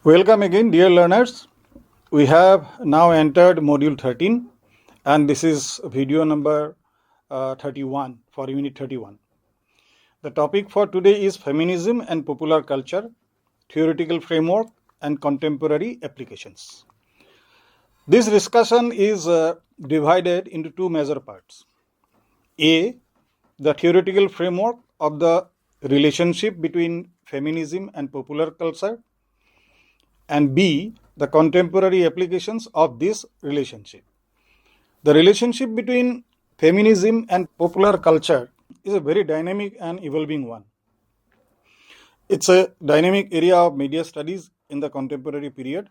Welcome again, dear learners. We have now entered module 13, and this is video number 31 for unit 31. The topic for today is feminism and popular culture, theoretical framework, and contemporary applications. This discussion is divided into two major parts. A, the theoretical framework of the relationship between feminism and popular culture, and B, the contemporary applications of this relationship. The relationship between feminism and popular culture is a very dynamic and evolving one. It's a dynamic area of media studies in the contemporary period.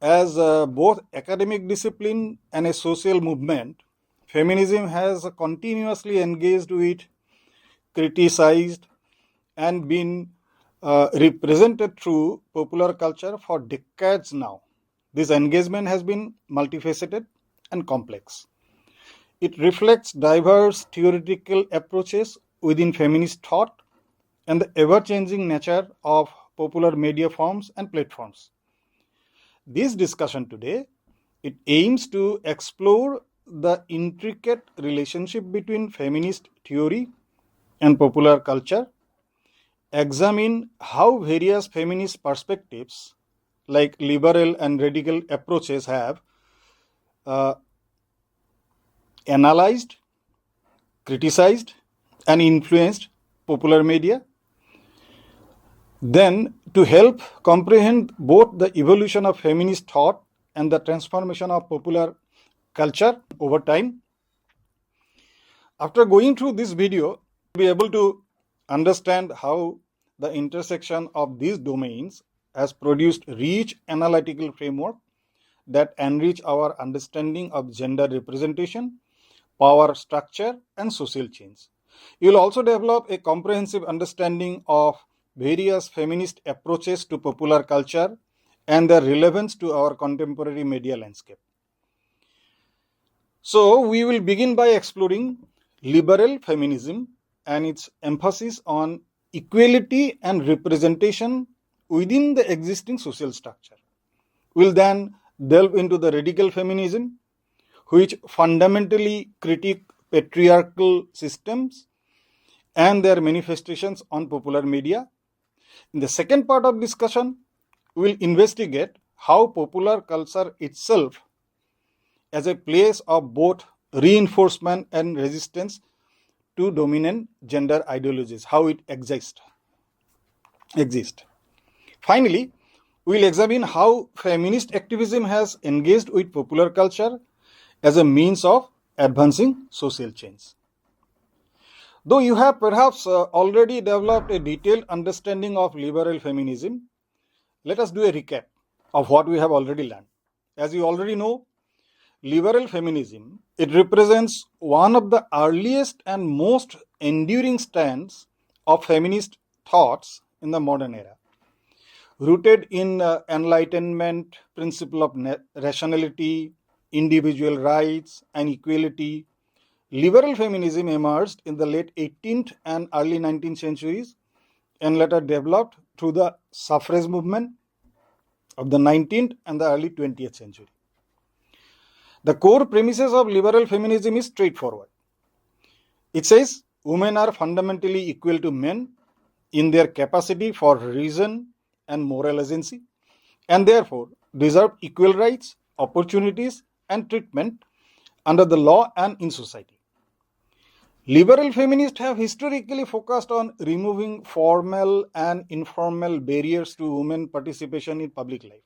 As both academic discipline and a social movement, feminism has continuously engaged with, criticized, and been represented through popular culture for decades now. This engagement has been multifaceted and complex. It reflects diverse theoretical approaches within feminist thought and the ever-changing nature of popular media forms and platforms. This discussion today, it aims to explore the intricate relationship between feminist theory and popular culture, examine how various feminist perspectives like liberal and radical approaches have analyzed, criticized, and influenced popular media. Then, to help comprehend both the evolution of feminist thought and the transformation of popular culture over time. After going through this video, you'll be able to understand how the intersection of these domains has produced rich analytical framework that enrich our understanding of gender representation, power structure, and social change. You will also develop a comprehensive understanding of various feminist approaches to popular culture and their relevance to our contemporary media landscape. So, we will begin by exploring liberal feminism and its emphasis on equality and representation within the existing social structure. We'll then delve into the radical feminism, which fundamentally critique patriarchal systems and their manifestations on popular media. In the second part of discussion, we'll investigate how popular culture itself as a place of both reinforcement and resistance to dominant gender ideologies, how it exists. Finally, we'll examine how feminist activism has engaged with popular culture as a means of advancing social change. Though you have perhaps already developed a detailed understanding of liberal feminism, let us do a recap of what we have already learned. As you already know, liberal feminism, it represents one of the earliest and most enduring strands of feminist thoughts in the modern era. Rooted in Enlightenment principle of rationality, individual rights, and equality, liberal feminism emerged in the late 18th and early 19th centuries and later developed through the suffrage movement of the 19th and the early 20th century. The core premises of liberal feminism is straightforward. It says women are fundamentally equal to men in their capacity for reason and moral agency, and therefore deserve equal rights, opportunities, and treatment under the law and in society. Liberal feminists have historically focused on removing formal and informal barriers to women participation in public life,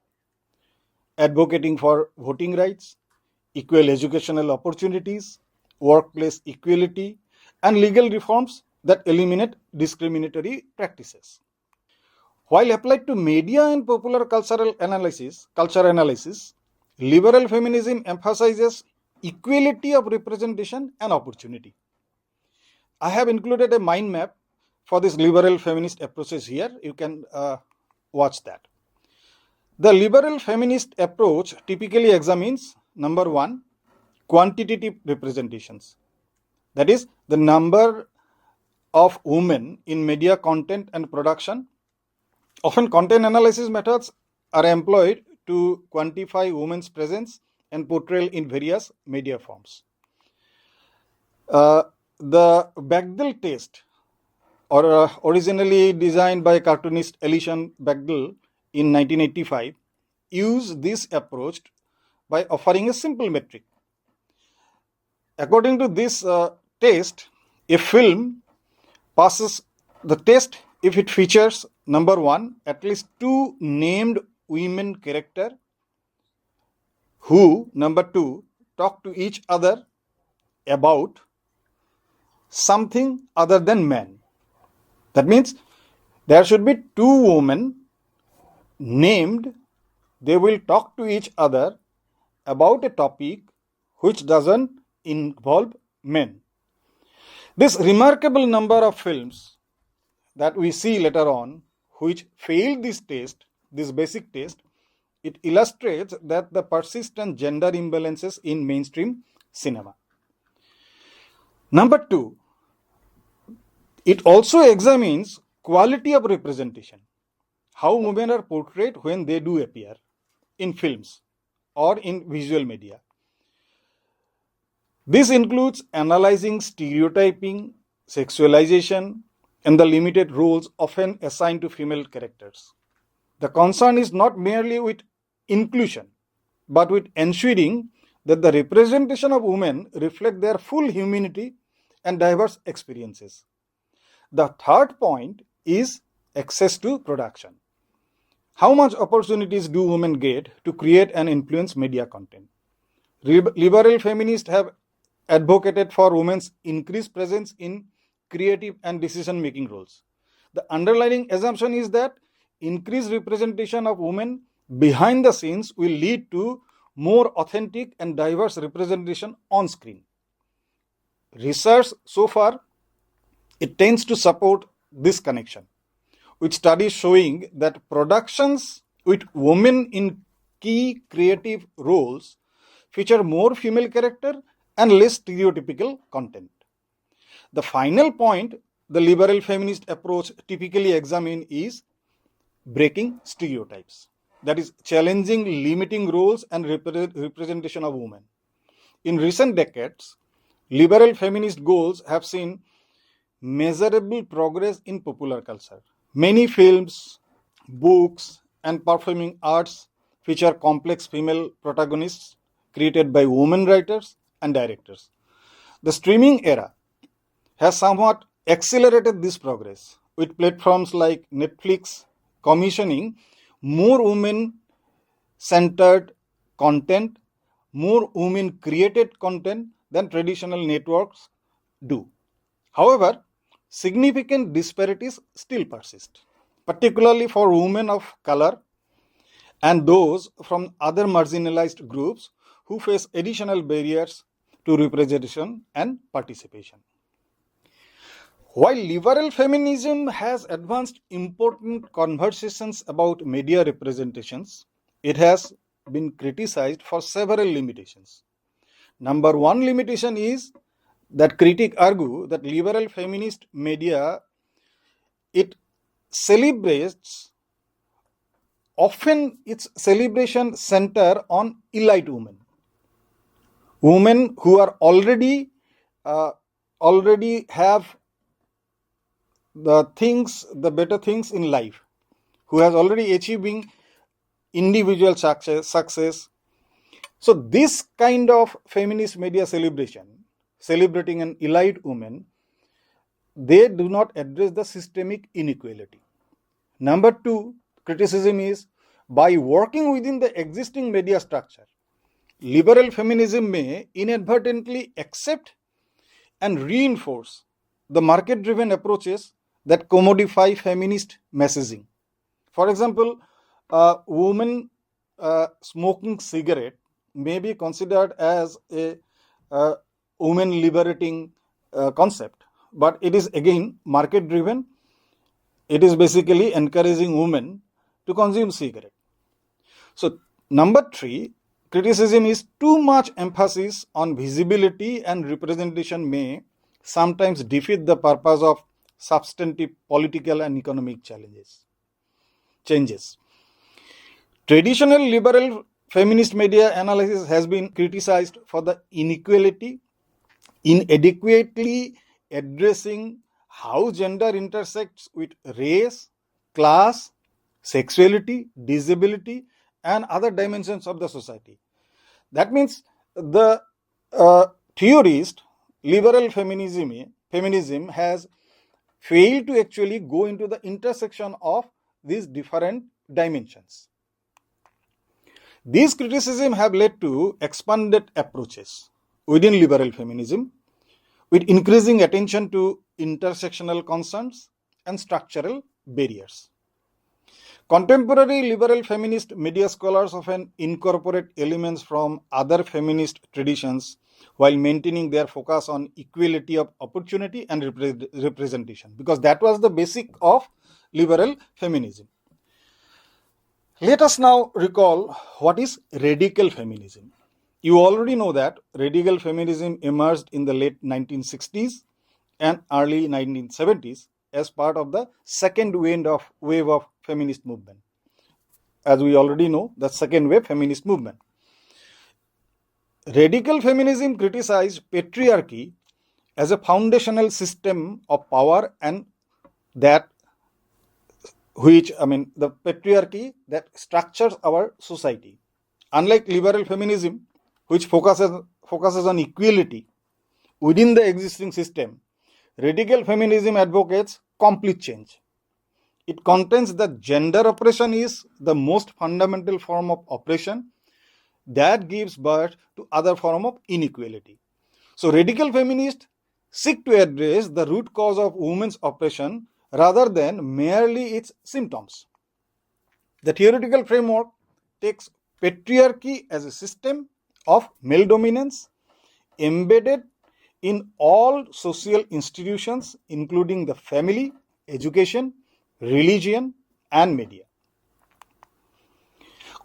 advocating for voting rights, equal educational opportunities, workplace equality, and legal reforms that eliminate discriminatory practices. While applied to media and popular culture analysis, liberal feminism emphasizes equality of representation and opportunity. I have included a mind map for this liberal feminist approaches here. You can watch that. The liberal feminist approach typically examines, number one, quantitative representations. That is, the number of women in media content and production. Often content analysis methods are employed to quantify women's presence and portrayal in various media forms. The Bechdel test, originally designed by cartoonist Elysian Bechdel in 1985, used this approach by offering a simple metric. According to this test, a film passes the test if it features number one, at least two named women character who, number two, talk to each other about something other than men. That means there should be two women named, they will talk to each other about a topic which doesn't involve men. This remarkable number of films that we see later on which failed this test, this basic test, it illustrates that the persistent gender imbalances in mainstream cinema. Number two, it also examines quality of representation, how women are portrayed when they do appear in films or in visual media. This includes analyzing stereotyping, sexualization, and the limited roles often assigned to female characters. The concern is not merely with inclusion, but with ensuring that the representation of women reflect their full humanity and diverse experiences. The third point is access to production. How much opportunities do women get to create and influence media content? Liberal feminists have advocated for women's increased presence in creative and decision-making roles. The underlying assumption is that increased representation of women behind the scenes will lead to more authentic and diverse representation on screen. Research so far, it tends to support this connection, with studies showing that productions with women in key creative roles feature more female character and less stereotypical content. The final point the liberal feminist approach typically examines is breaking stereotypes, that is, challenging limiting roles and representation of women. In recent decades, liberal feminist goals have seen measurable progress in popular culture. Many films, books, and performing arts feature complex female protagonists created by women writers and directors. The streaming era has somewhat accelerated this progress, with platforms like Netflix commissioning more women-centered content, more women-created content than traditional networks do. However, significant disparities still persist, particularly for women of color and those from other marginalized groups who face additional barriers to representation and participation. While liberal feminism has advanced important conversations about media representations, it has been criticized for several limitations. Number one limitation is that critics argue that liberal feminist media, it celebrates, often its celebration center on elite women who are already have the better things in life, who has already achieving individual success. So this kind of feminist media celebration, celebrating an elite woman, they do not address the systemic inequality. Number two, criticism is by working within the existing media structure, liberal feminism may inadvertently accept and reinforce the market-driven approaches that commodify feminist messaging. For example, a woman smoking cigarette may be considered as a woman liberating concept, but it is again market-driven. It is basically encouraging women to consume cigarette. So number three, criticism is too much emphasis on visibility and representation may sometimes defeat the purpose of substantive political and economic changes. Traditional liberal feminist media analysis has been criticized for the inequality, inadequately addressing how gender intersects with race, class, sexuality, disability, and other dimensions of the society. That means the theorist liberal feminism has failed to actually go into the intersection of these different dimensions. These criticisms have led to expanded approaches within liberal feminism, with increasing attention to intersectional concerns and structural barriers. Contemporary liberal feminist media scholars often incorporate elements from other feminist traditions while maintaining their focus on equality of opportunity and representation, because that was the basic of liberal feminism. Let us now recall what is radical feminism. You already know that radical feminism emerged in the late 1960s and early 1970s as part of the second wave of feminist movement. As we already know, the second wave feminist movement. Radical feminism criticized patriarchy as a foundational system of power, and the patriarchy that structures our society. Unlike liberal feminism, which focuses on equality within the existing system, radical feminism advocates complete change. It contends that gender oppression is the most fundamental form of oppression that gives birth to other form of inequality. So radical feminists seek to address the root cause of women's oppression rather than merely its symptoms. The theoretical framework takes patriarchy as a system of male dominance embedded in all social institutions, including the family, education, religion, and media.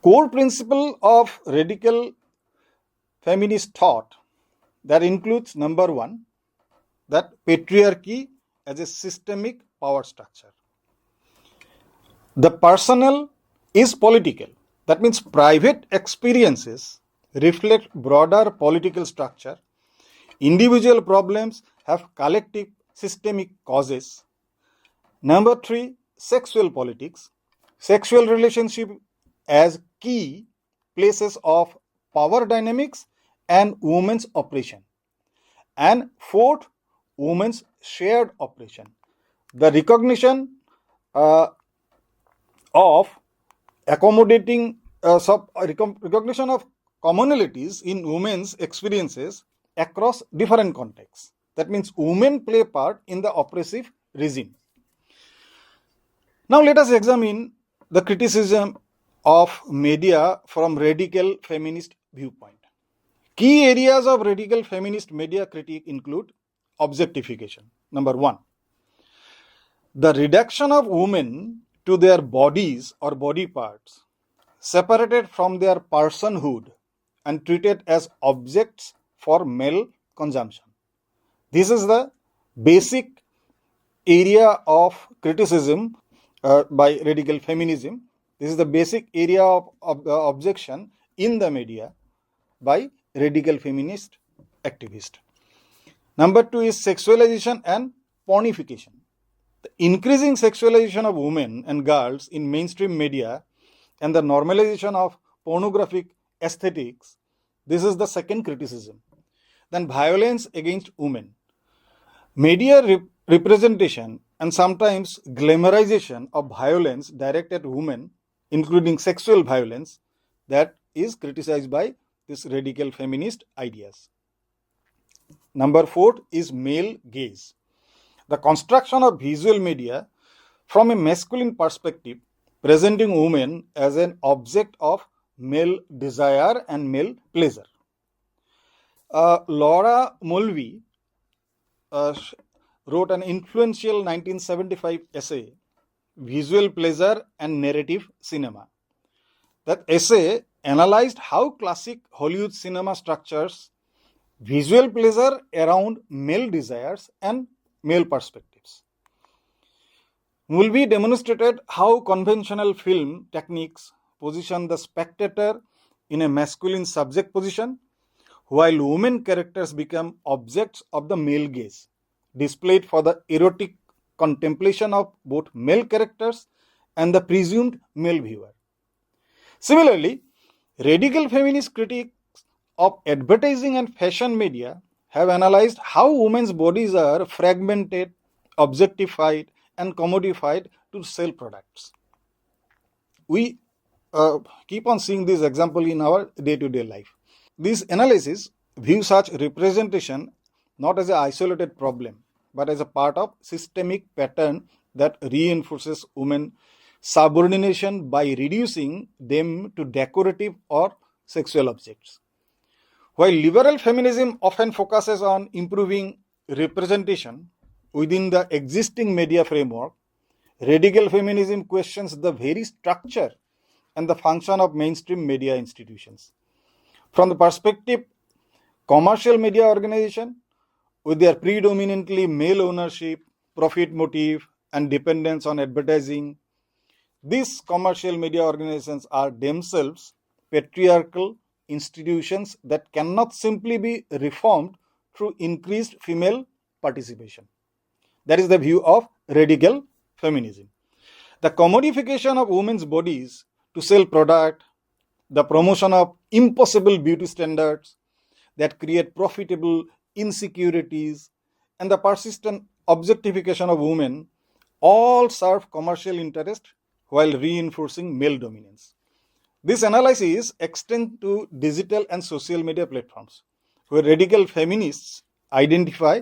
Core principle of radical feminist thought that includes number one, that patriarchy as a systemic power structure. The personal is political. That means private experiences reflect broader political structure. Individual problems have collective systemic causes. Number three, sexual politics. Sexual relationship as key places of power dynamics and women's oppression. And fourth, women's shared oppression. The recognition of accommodating recognition of commonalities in women's experiences across different contexts. That means women play a part in the oppressive regime. Now let us examine the criticism of media from radical feminist viewpoint. Key areas of radical feminist media critique include objectification. Number one, the reduction of women to their bodies or body parts, separated from their personhood and treated as objects for male consumption. This is the basic area of criticism by radical feminism. This is the basic area of objection in the media by radical feminist activists. Number two is sexualization and pornification. The increasing sexualization of women and girls in mainstream media and the normalization of pornographic aesthetics, this is the second criticism. Then violence against women. Media representation and sometimes glamorization of violence directed at women, including sexual violence, that is criticized by these radical feminist ideas. Number four is male gaze. The construction of visual media from a masculine perspective, presenting women as an object of male desire and male pleasure. Laura Mulvey wrote an influential 1975 essay, Visual Pleasure and Narrative Cinema. That essay analyzed how classic Hollywood cinema structures visual pleasure around male desires and male perspectives. Mulvey demonstrated how conventional film techniques position the spectator in a masculine subject position, while women characters become objects of the male gaze, displayed for the erotic contemplation of both male characters and the presumed male viewer. Similarly, radical feminist critics of advertising and fashion media have analyzed how women's bodies are fragmented, objectified, and commodified to sell products. We keep on seeing this example in our day-to-day life. This analysis views such representation not as an isolated problem, but as a part of systemic pattern that reinforces women's subordination by reducing them to decorative or sexual objects. While liberal feminism often focuses on improving representation within the existing media framework, radical feminism questions the very structure and the function of mainstream media institutions. From the perspective commercial media organization, with their predominantly male ownership, profit motive, and dependence on advertising, these commercial media organizations are themselves patriarchal institutions that cannot simply be reformed through increased female participation. That is the view of radical feminism. The commodification of women's bodies to sell product, the promotion of impossible beauty standards that create profitable insecurities, and the persistent objectification of women all serve commercial interest while reinforcing male dominance. This analysis extends to digital and social media platforms, where radical feminists identify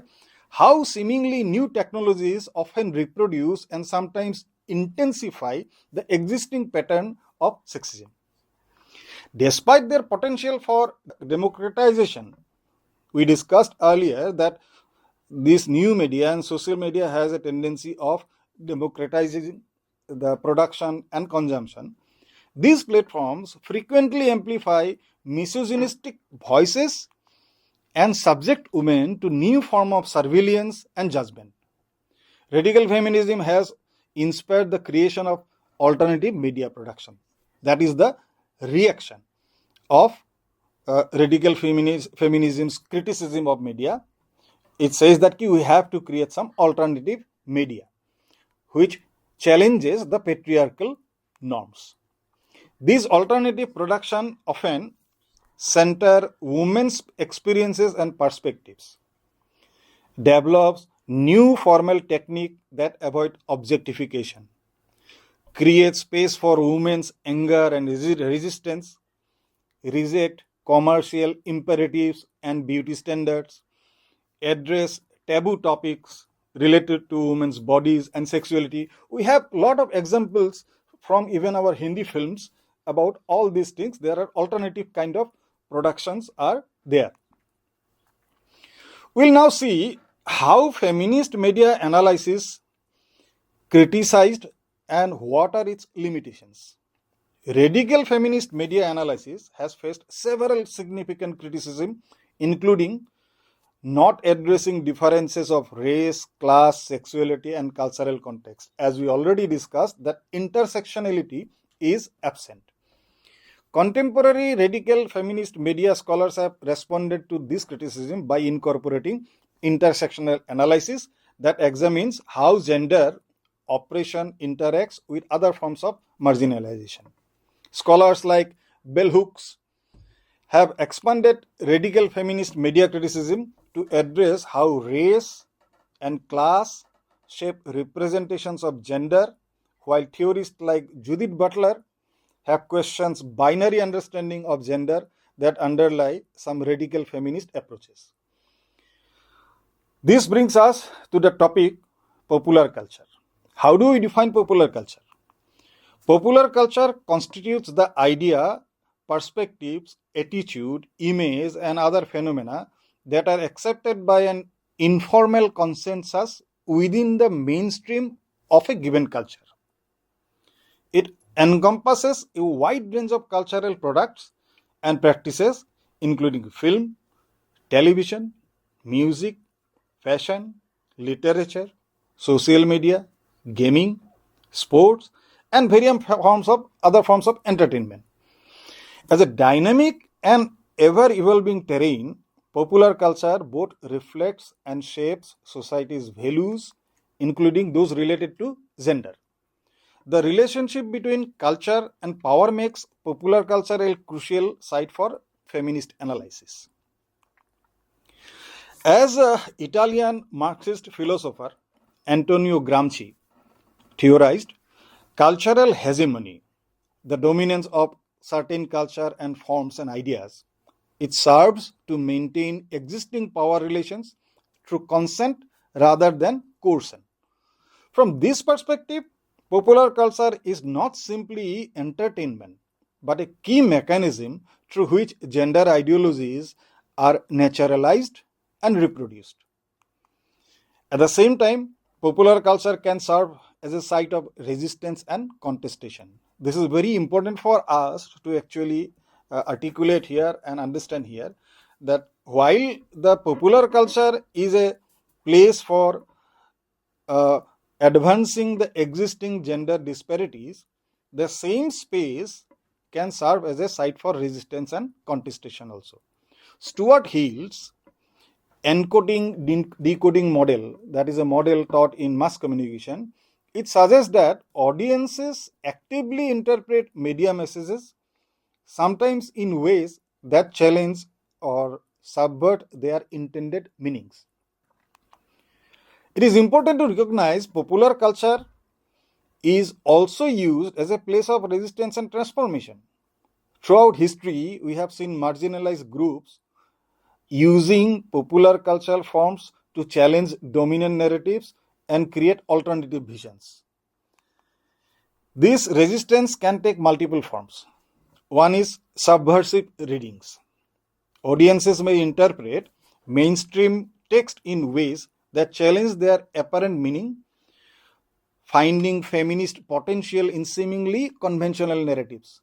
how seemingly new technologies often reproduce and sometimes intensify the existing pattern of sexism. Despite their potential for democratization, we discussed earlier that this new media and social media has a tendency of democratizing the production and consumption. These platforms frequently amplify misogynistic voices and subject women to new form of surveillance and judgment. Radical feminism has inspired the creation of alternative media production. That is the reaction of radical feminism's criticism of media. It says that we have to create some alternative media which challenges the patriarchal norms. These alternative production often center women's experiences and perspectives, develops new formal technique that avoid objectification, create space for women's anger and resistance, reject commercial imperatives and beauty standards, address taboo topics related to women's bodies and sexuality. We have a lot of examples from even our Hindi films about all these things. There are alternative kind of productions are there. We'll now see how feminist media analysis criticized and what are its limitations. Radical feminist media analysis has faced several significant criticism, including not addressing differences of race, class, sexuality, and cultural context. As we already discussed, that intersectionality is absent. Contemporary radical feminist media scholars have responded to this criticism by incorporating intersectional analysis that examines how gender oppression interacts with other forms of marginalization. Scholars like bell hooks have expanded radical feminist media criticism to address how race and class shape representations of gender, while theorists like Judith Butler have questions binary understanding of gender that underlie some radical feminist approaches. This brings us to the topic popular culture. How do we define popular culture? Popular culture constitutes the idea, perspectives, attitude, image, and other phenomena that are accepted by an informal consensus within the mainstream of a given culture. It encompasses a wide range of cultural products and practices, including film, television, music, fashion, literature, social media, gaming, sports, and various other forms of entertainment. As a dynamic and ever-evolving terrain, popular culture both reflects and shapes society's values, including those related to gender. The relationship between culture and power makes popular culture a crucial site for feminist analysis. As an Italian Marxist philosopher Antonio Gramsci theorized, cultural hegemony, the dominance of certain culture and forms and ideas, it serves to maintain existing power relations through consent rather than coercion. From this perspective, popular culture is not simply entertainment, but a key mechanism through which gender ideologies are naturalized and reproduced. At the same time, popular culture can serve as a site of resistance and contestation. This is very important for us to actually articulate here and understand here that while the popular culture is a place for advancing the existing gender disparities, the same space can serve as a site for resistance and contestation also. Stuart Hill's encoding decoding model, that is a model taught in mass communication, it suggests that audiences actively interpret media messages, sometimes in ways that challenge or subvert their intended meanings. It is important to recognize popular culture is also used as a place of resistance and transformation. Throughout history, we have seen marginalized groups using popular cultural forms to challenge dominant narratives and create alternative visions. This resistance can take multiple forms. One is subversive readings. Audiences may interpret mainstream text in ways that challenge their apparent meaning, finding feminist potential in seemingly conventional narratives.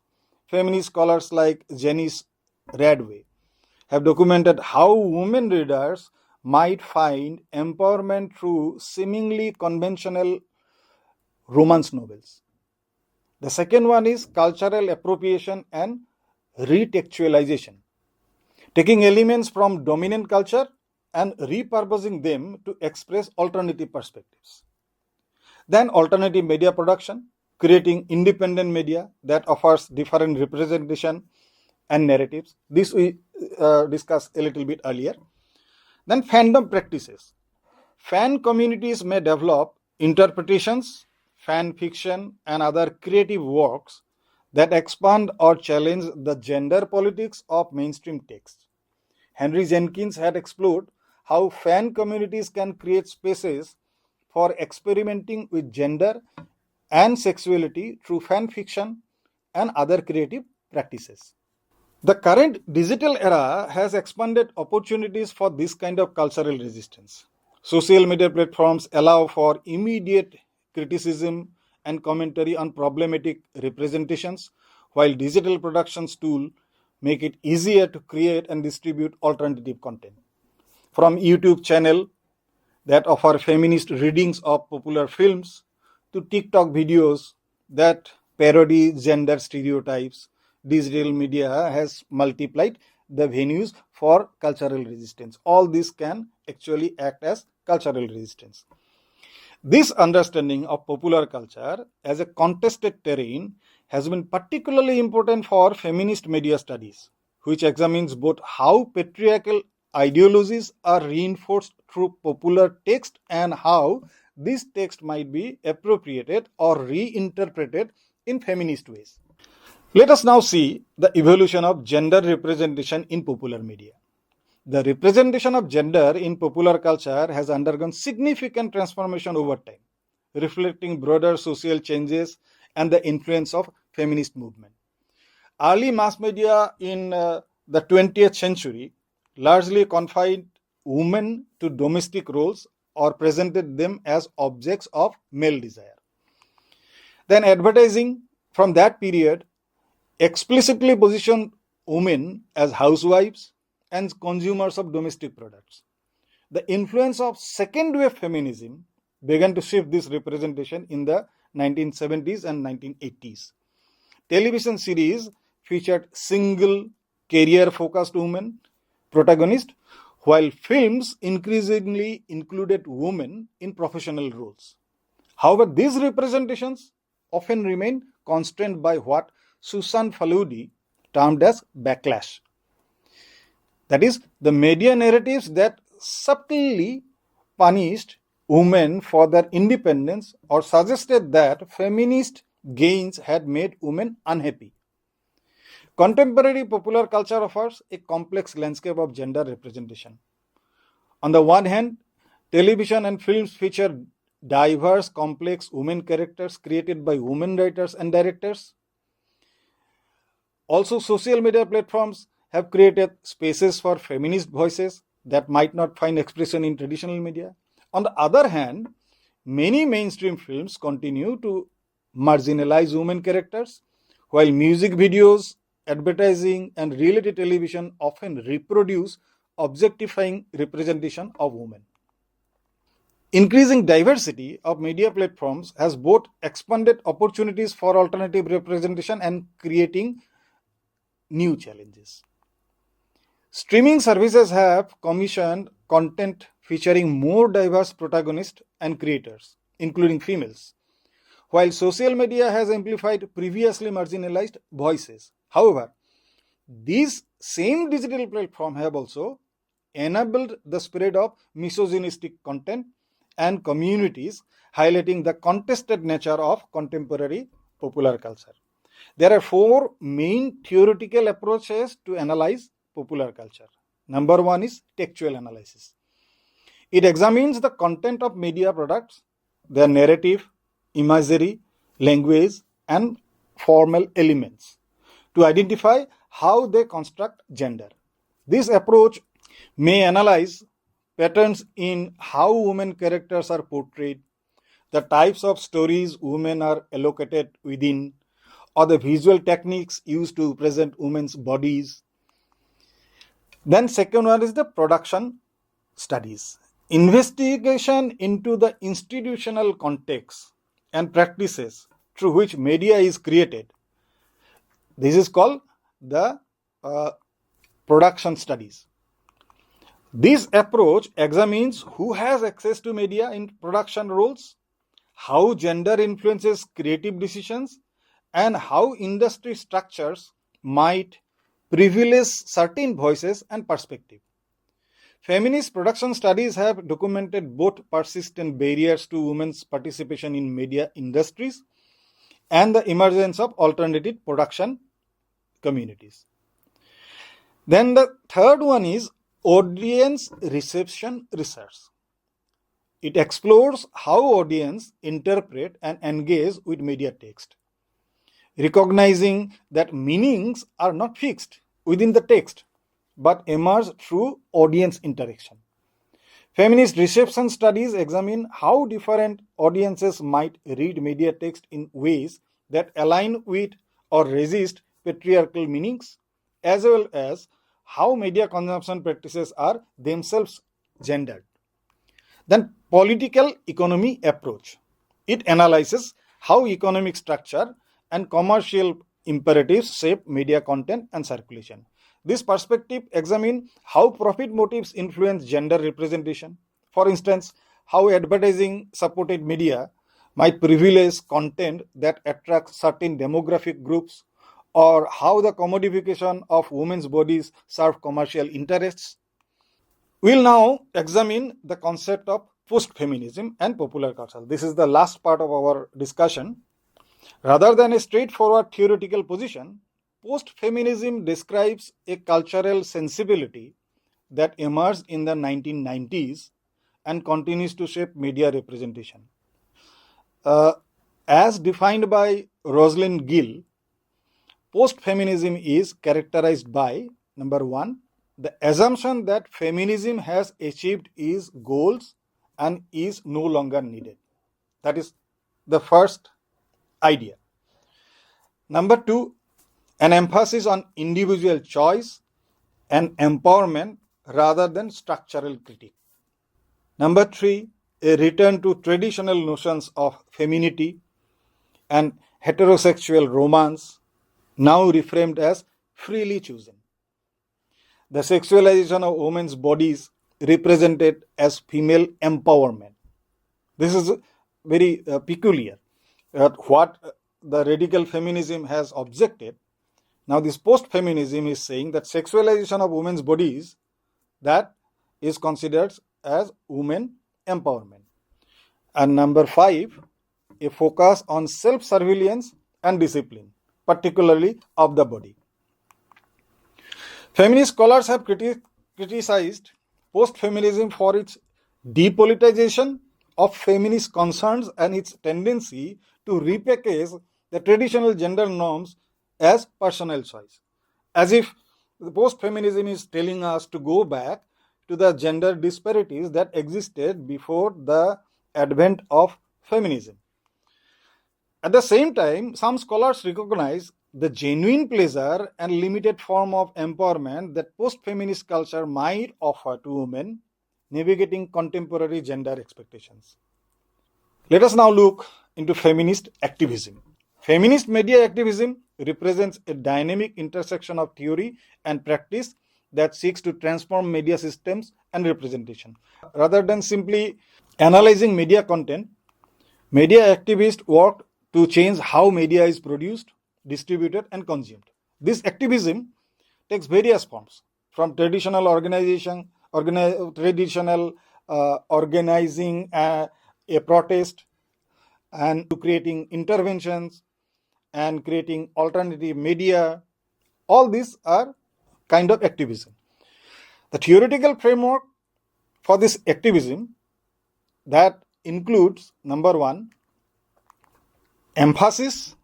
Feminist scholars like Janice Radway have documented how women readers might find empowerment through seemingly conventional romance novels. The second one is cultural appropriation and retextualization, taking elements from dominant culture and repurposing them to express alternative perspectives. Then alternative media production, creating independent media that offers different representation and narratives. This we discussed a little bit earlier. Then fandom practices. Fan communities may develop interpretations, fan fiction, and other creative works that expand or challenge the gender politics of mainstream text. Henry Jenkins had explored how fan communities can create spaces for experimenting with gender and sexuality through fan fiction and other creative practices. The current digital era has expanded opportunities for this kind of cultural resistance. Social media platforms allow for immediate criticism and commentary on problematic representations, while digital productions tools make it easier to create and distribute alternative content. From YouTube channel that offer feminist readings of popular films to TikTok videos that parody gender stereotypes, digital media has multiplied the venues for cultural resistance. All this can actually act as cultural resistance. This understanding of popular culture as a contested terrain has been particularly important for feminist media studies, which examines both how patriarchal ideologies are reinforced through popular text and how this text might be appropriated or reinterpreted in feminist ways. Let us now see the evolution of gender representation in popular media. The representation of gender in popular culture has undergone significant transformation over time, reflecting broader social changes and the influence of feminist movement. Early mass media in the 20th century largely confined women to domestic roles or presented them as objects of male desire. Then advertising from that period explicitly positioned women as housewives and consumers of domestic products. The influence of second wave feminism began to shift this representation in the 1970s and 1980s. Television series featured single career-focused women protagonists, while films increasingly included women in professional roles. However, these representations often remain constrained by what Susan Faludi termed as backlash. That is, the media narratives that subtly punished women for their independence or suggested that feminist gains had made women unhappy. Contemporary popular culture offers a complex landscape of gender representation. On the one hand, television and films feature diverse, complex women characters created by women writers and directors. Also, social media platforms have created spaces for feminist voices that might not find expression in traditional media. On the other hand, many mainstream films continue to marginalize women characters, while music videos, advertising, and reality television often reproduce objectifying representation of women. Increasing diversity of media platforms has both expanded opportunities for alternative representation and creating new challenges. Streaming services have commissioned content featuring more diverse protagonists and creators, including females, while social media has amplified previously marginalized voices. However, these same digital platforms have also enabled the spread of misogynistic content and communities, highlighting the contested nature of contemporary popular culture. There are four main theoretical approaches to analyze popular culture. Number one is textual analysis. It examines the content of media products, their narrative, imagery, language, and formal elements to identify how they construct gender. This approach may analyze patterns in how women characters are portrayed, the types of stories women are allocated within, or the visual techniques used to present women's bodies. Then second one is the production studies. Investigation into the institutional context and practices through which media is created. This is called the production studies. This approach examines who has access to media in production roles, how gender influences creative decisions, and how industry structures might privilege certain voices and perspectives. Feminist production studies have documented both persistent barriers to women's participation in media industries and the emergence of alternative production communities. Then the third one is audience reception research. It explores how audience interpret and engage with media text, recognizing that meanings are not fixed within the text but emerge through audience interaction. Feminist reception studies examine how different audiences might read media text in ways that align with or resist patriarchal meanings, as well as how media consumption practices are themselves gendered. Then political economy approach. It analyzes how economic structure and commercial imperatives shape media content and circulation. This perspective examines how profit motives influence gender representation. For instance, how advertising supported media might privilege content that attracts certain demographic groups, or how the commodification of women's bodies serve commercial interests. We'll now examine the concept of post-feminism and popular culture. This is the last part of our discussion. Rather than a straightforward theoretical position, post-feminism describes a cultural sensibility that emerged in the 1990s and continues to shape media representation. As defined by Rosalind Gill, post-feminism is characterized by, number one, the assumption that feminism has achieved its goals and is no longer needed. That is the first idea. Number two, an emphasis on individual choice and empowerment rather than structural critique. Number three, a return to traditional notions of femininity, and heterosexual romance, now reframed as freely chosen. The sexualization of women's bodies represented as female empowerment. This is very peculiar. What the radical feminism has objected. Now, this post-feminism is saying that sexualization of women's bodies, that is considered as women empowerment. And number 5, a focus on self-surveillance and discipline, particularly of the body. Feminist scholars have criticized post-feminism for its depoliticization of feminist concerns and its tendency to repackage the traditional gender norms as personal choice, as if the post-feminism is telling us to go back to the gender disparities that existed before the advent of feminism. At the same time, some scholars recognize the genuine pleasure and limited form of empowerment that post-feminist culture might offer to women navigating contemporary gender expectations. Let us now look into feminist activism. Feminist media activism represents a dynamic intersection of theory and practice that seeks to transform media systems and representation. Rather than simply analyzing media content, media activists work to change how media is produced, distributed, and consumed. This activism takes various forms, from traditional organizing a protest, and to creating interventions and creating alternative media. All these are kind of activism. The theoretical framework for this activism, that includes, number 1, emphasis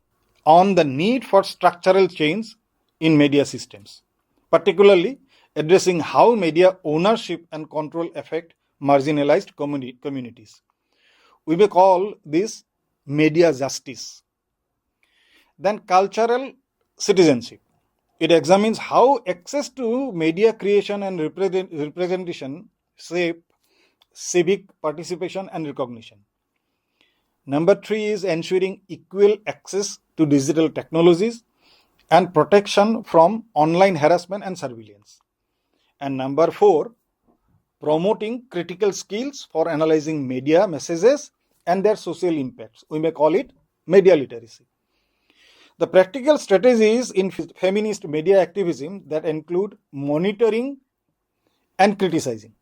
on the need for structural change in media systems, particularly addressing how media ownership and control affect marginalized communities. We may call this media justice. Then cultural citizenship. It examines how access to media creation and representation shape civic participation and recognition. Number 3 is ensuring equal access to digital technologies and protection from online harassment and surveillance. And number 4, promoting critical skills for analyzing media messages and their social impacts. We may call it media literacy. The practical strategies in feminist media activism that include monitoring and criticizing.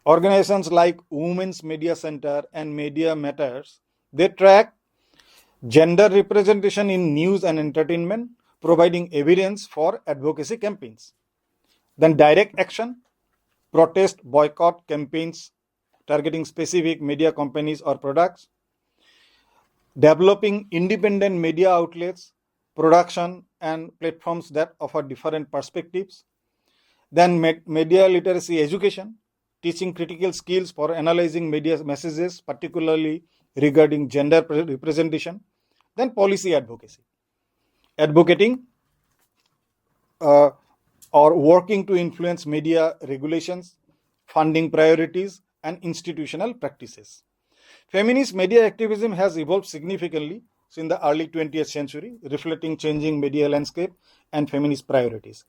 Organizations like Women's Media Center and Media Matters, they track gender representation in news and entertainment, providing evidence for advocacy campaigns. Then direct action, protest, boycott campaigns targeting specific media companies or products. Developing independent media outlets, production and platforms that offer different perspectives. Then media literacy education, teaching critical skills for analyzing media messages, particularly regarding gender representation. Then policy advocacy, advocating or working to influence media regulations, funding priorities, and institutional practices. Feminist media activism has evolved significantly since the early 20th century, reflecting changing media landscape and feminist priorities.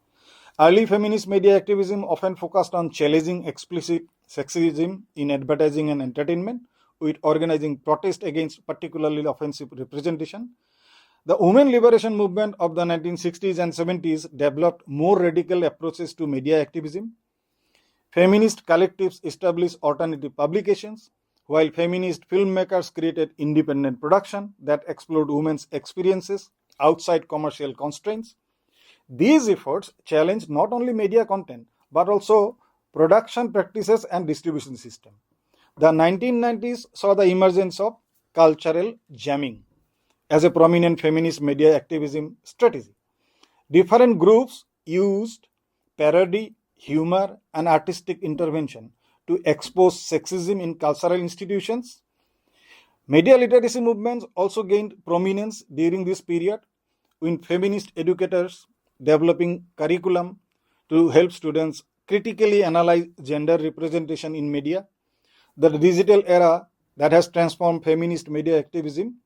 Early feminist media activism often focused on challenging explicit sexism in advertising and entertainment, with organizing protest against particularly offensive representation. The women liberation movement of the 1960s and 70s developed more radical approaches to media activism. Feminist collectives established alternative publications, while feminist filmmakers created independent production that explored women's experiences outside commercial constraints. These efforts challenged not only media content, but also production practices and distribution system. The 1990s saw the emergence of cultural jamming as a prominent feminist media activism strategy. Different groups used parody, humor, and artistic intervention to expose sexism in cultural institutions. Media literacy movements also gained prominence during this period, with feminist educators developing curriculum to help students critically analyze gender representation in media. The digital era that has transformed feminist media activism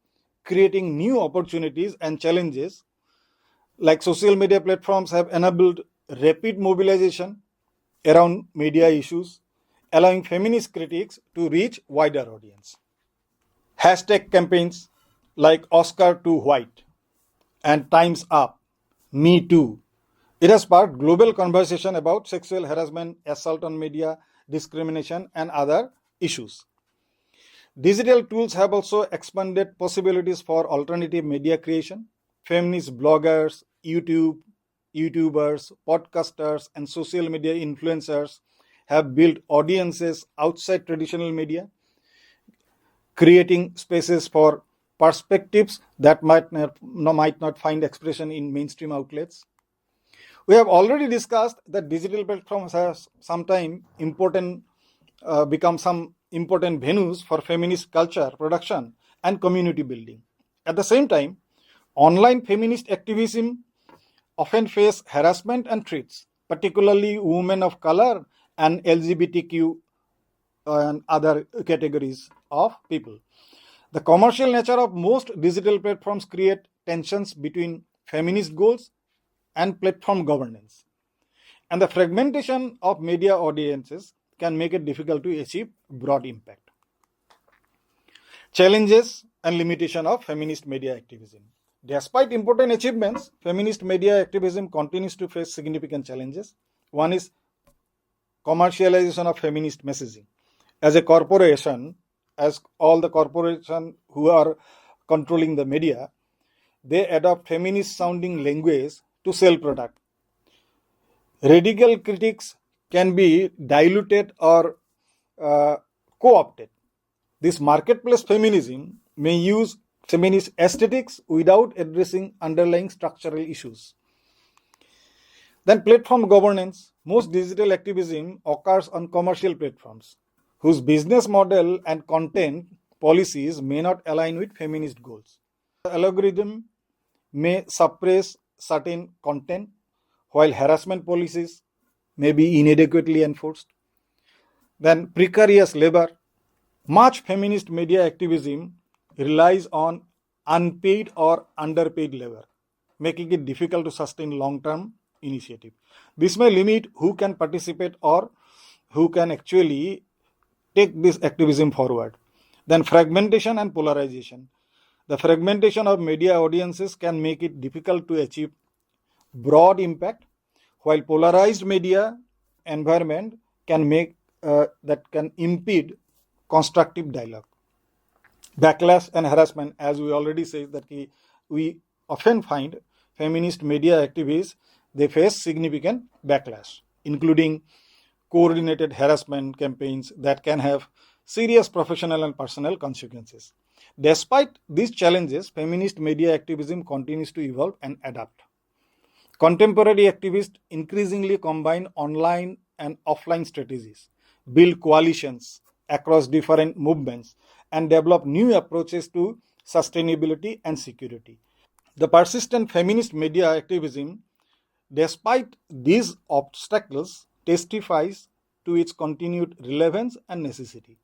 creating new opportunities and challenges. Like social media platforms have enabled rapid mobilization around media issues, allowing feminist critics to reach wider audience. Hashtag campaigns like Oscar to White and Time's Up, Me Too. It has sparked global conversation about sexual harassment, assault on media, discrimination, and other issues. Digital tools have also expanded possibilities for alternative media creation. Feminist bloggers, YouTubers, podcasters, and social media influencers have built audiences outside traditional media, creating spaces for perspectives that might not find expression in mainstream outlets. We have already discussed that digital platforms have sometimes become some important venues for feminist culture production and community building. At the same time, online feminist activism often face harassment and threats, particularly women of color and LGBTQ and other categories of people. The commercial nature of most digital platforms create tensions between feminist goals and platform governance. And the fragmentation of media audiences can make it difficult to achieve broad impact. Challenges and limitation of feminist media activism. Despite important achievements, feminist media activism continues to face significant challenges. One is commercialization of feminist messaging. As a corporation, as all the corporations who are controlling the media, they adopt feminist sounding language to sell product. Radical critics can be diluted or co-opted. This marketplace feminism may use feminist aesthetics without addressing underlying structural issues. Then platform governance. Most digital activism occurs on commercial platforms whose business model and content policies may not align with feminist goals. The algorithm may suppress certain content while harassment policies may be inadequately enforced. Then precarious labor. Much feminist media activism relies on unpaid or underpaid labor, making it difficult to sustain long-term initiative. This may limit who can participate or who can actually take this activism forward. Then fragmentation and polarization. The fragmentation of media audiences can make it difficult to achieve broad impact, while polarized media environment can make that can impede constructive dialogue. Backlash and harassment, as we already said, that we often find feminist media activists they face significant backlash, including coordinated harassment campaigns that can have serious professional and personal consequences. Despite these challenges, feminist media activism continues to evolve and adapt. Contemporary activists increasingly combine online and offline strategies, build coalitions across different movements, and develop new approaches to sustainability and security. The persistent feminist media activism, despite these obstacles, testifies to its continued relevance and necessity.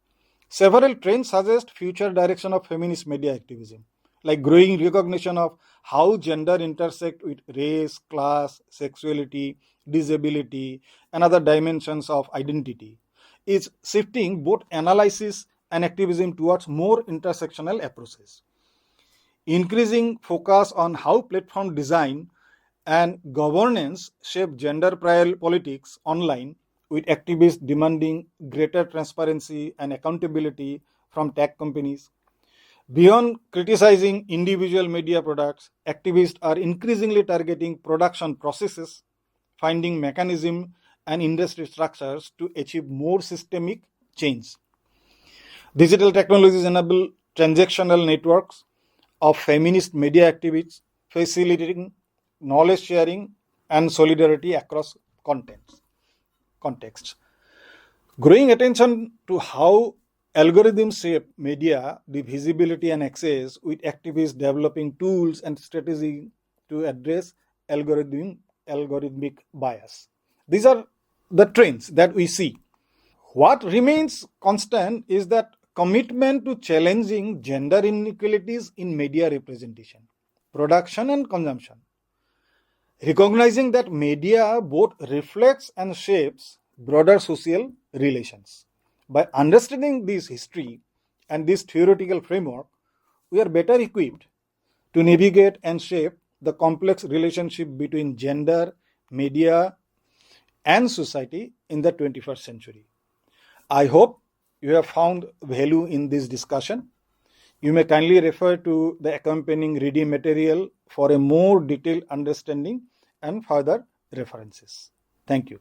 Several trends suggest future direction of feminist media activism, like growing recognition of how gender intersect with race, class, sexuality, disability, and other dimensions of identity, is shifting both analysis and activism towards more intersectional approaches. Increasing focus on how platform design and governance shape gender politics online, with activists demanding greater transparency and accountability from tech companies. Beyond criticizing individual media products, activists are increasingly targeting production processes, finding mechanisms and industry structures to achieve more systemic change. Digital technologies enable transactional networks of feminist media activists, facilitating knowledge sharing and solidarity across contexts. Growing attention to how algorithms shape media, the visibility and access, with activists developing tools and strategies to address algorithmic bias. These are the trends that we see. What remains constant is that commitment to challenging gender inequalities in media representation, production and consumption, recognizing that media both reflects and shapes broader social relations. By understanding this history and this theoretical framework, we are better equipped to navigate and shape the complex relationship between gender, media, and society in the 21st century. I hope you have found value in this discussion. You may kindly refer to the accompanying reading material for a more detailed understanding and further references. Thank you.